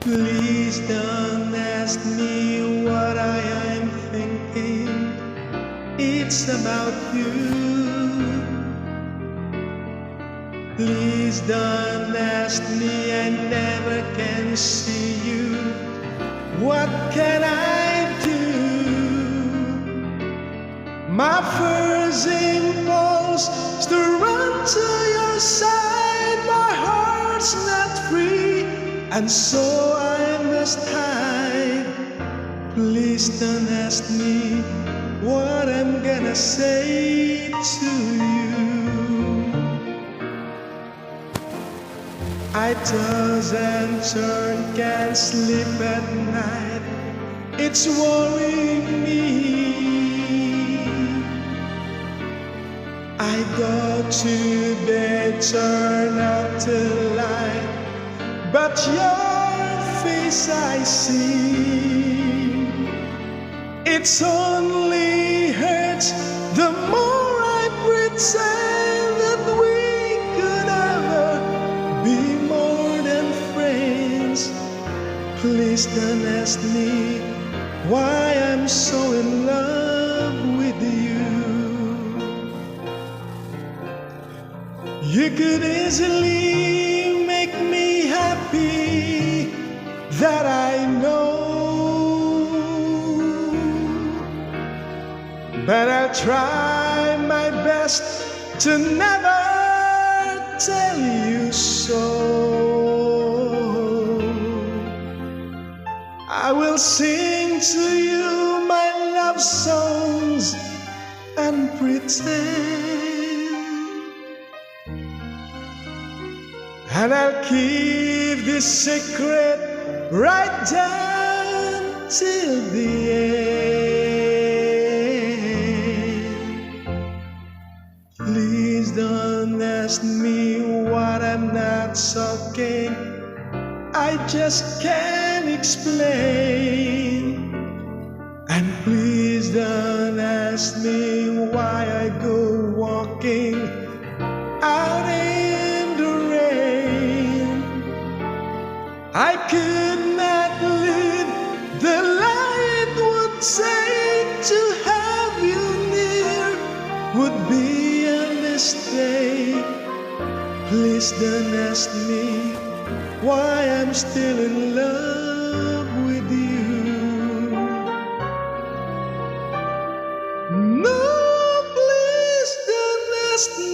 Please don't ask me what I am thinking. It's about you. Please don't ask me, I never can see you. What can I do? My first impulse is to run to your side. My heart's not free, and so I must hide. Please don't ask me what I'm gonna say to you. I toss and turn, can't sleep at night. It's worrying me. I go to bed, turn out the light, but your face I see. It's only hurts the more I pretend that we could ever be more than friends. Please don't ask me why I'm so in love with you. You could easily make me happy, that I know, but I'll try my best to never tell you so. I will sing to you my love songs and pretend, and I'll keep this secret right down till the end. Please don't ask me what I'm not talking, I just can't explain. And please don't ask me why I go walking out in the rain. I could not live the life it would take to have you near, would be a mistake. Please don't ask me why I'm still in love with you. No, please don't ask me